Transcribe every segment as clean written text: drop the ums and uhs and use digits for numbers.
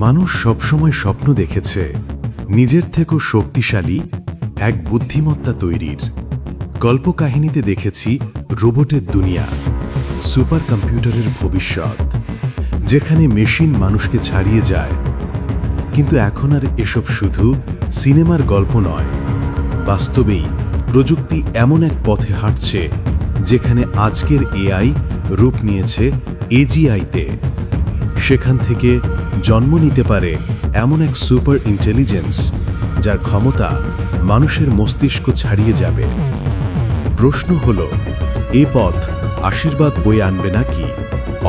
মানুষ সবসময় স্বপ্ন দেখেছে নিজের থেকেও শক্তিশালী এক বুদ্ধিমত্তা তৈরির। কল্পকাহিনীতে দেখেছি রোবটের দুনিয়া, সুপার কম্পিউটারের ভবিষ্যৎ, যেখানে মেশিন মানুষকে ছাড়িয়ে যায়। কিন্তু এখন আর এসব শুধু সিনেমার গল্প নয়, বাস্তবেই প্রযুক্তি এমন এক পথে হাঁটছে যেখানে আজকের এআই রূপ নিয়েছে এজিআইতে। সেখান থেকে জন্ম নিতে পারে এমন এক সুপার ইন্টেলিজেন্স যার ক্ষমতা মানুষের মস্তিষ্ক ছাড়িয়ে যাবে। প্রশ্ন হল, এ পথ আশীর্বাদ বয়ে আনবে নাকি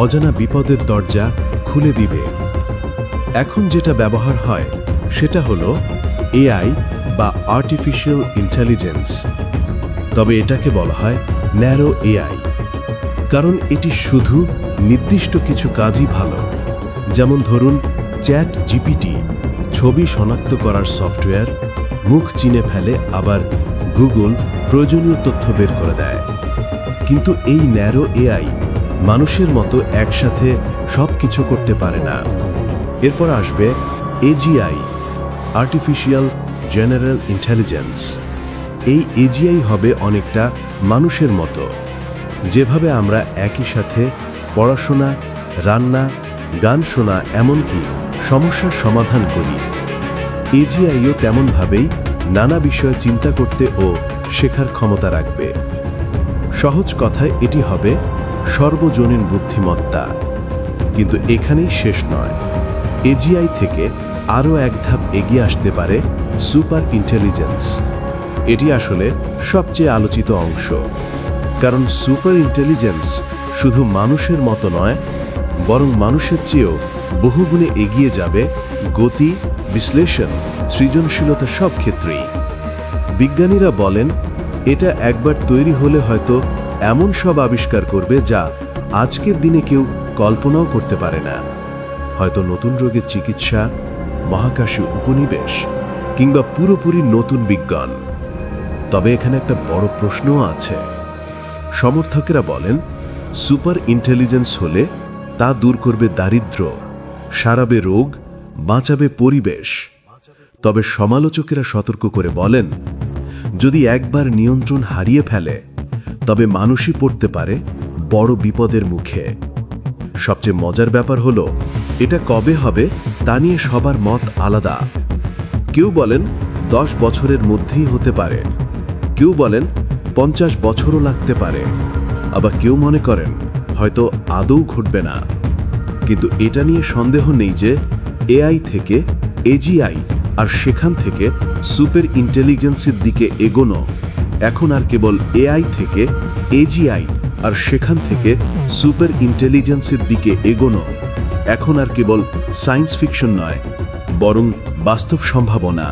অজানা বিপদের দরজা খুলে দিবে? এখন যেটা ব্যবহার হয় সেটা হলো এআই বা আর্টিফিশিয়াল ইন্টেলিজেন্স। তবে এটাকে বলা হয় ন্যারো এআই, কারণ এটি শুধু নির্দিষ্ট কিছু কাজই ভালো। যেমন ধরুন চ্যাট জিপিটি ছবি শনাক্ত করার সফটওয়্যার, মুখ চিনে ফেলে, আবার গুগল প্রয়োজনীয় তথ্য বের করে দেয়। কিন্তু এই ন্যারো এআই মানুষের মতো একসাথে সব কিছু করতে পারে না। এরপর আসবে এজিআই, আর্টিফিশিয়াল জেনারেল ইন্টেলিজেন্স। এই এজিআই হবে অনেকটা মানুষের মতো, যেভাবে আমরা একই সাথে পড়াশোনা, রান্না, গান শোনা, এমনকি সমস্যার সমাধান করি। এজিআইও তেমনভাবেই নানা বিষয়ে চিন্তা করতে ও শেখার ক্ষমতা রাখবে। সহজ কথায় এটি হবে সর্বজনীন বুদ্ধিমত্তা। কিন্তু এখানেই শেষ নয়, এজিআই থেকে আরও এক ধাপ এগিয়ে আসতে পারে সুপার ইন্টেলিজেন্স। এটি আসলে সবচেয়ে আলোচিত অংশ, কারণ সুপার ইন্টেলিজেন্স শুধু মানুষের মতো নয়, বরং মানুষের চেয়েও বহুগুণে এগিয়ে যাবে গতি, বিশ্লেষণ, সৃজনশীলতা সব ক্ষেত্রেই। বিজ্ঞানীরা বলেন এটা একবার তৈরি হলে হয়তো এমন সব আবিষ্কার করবে যা আজকের দিনে কেউ কল্পনাও করতে পারে না। হয়তো নতুন রোগের চিকিৎসা, মহাকাশে উপনিবেশ, কিংবা পুরোপুরি নতুন বিজ্ঞান। তবে এখানে একটা বড় প্রশ্নও আছে। সমর্থকেরা বলেন সুপার ইন্টেলিজেন্স হলে তা দূর করবে দারিদ্র্য, সারাবে রোগ, বাঁচাবে পরিবেশ। তবে সমালোচকেরা সতর্ক করে বলেন, যদি একবার নিয়ন্ত্রণ হারিয়ে ফেলে তবে মানুষই পড়তে পারে বড় বিপদের মুখে। সবচেয়ে মজার ব্যাপার হলো, এটা কবে হবে তা নিয়ে সবার মত আলাদা। কেউ বলেন 10 বছরের মধ্যেই হতে পারে, কেউ বলেন 50 বছরও লাগতে পারে, আবার কেউ মনে করেন হয়তো আদৌ ঘটবে না। কিন্তু এটা নিয়ে সন্দেহ নেই যে এআই থেকে এজিআই আর সেখান থেকে সুপার ইন্টেলিজেন্সের দিকে এগোনো এখন আর কেবল এআই থেকে এজিআই আর সেখান থেকে সুপার ইন্টেলিজেন্সের দিকে এগোনো এখন আর কেবল সায়েন্স ফিকশন নয়, বরং বাস্তব সম্ভাবনা।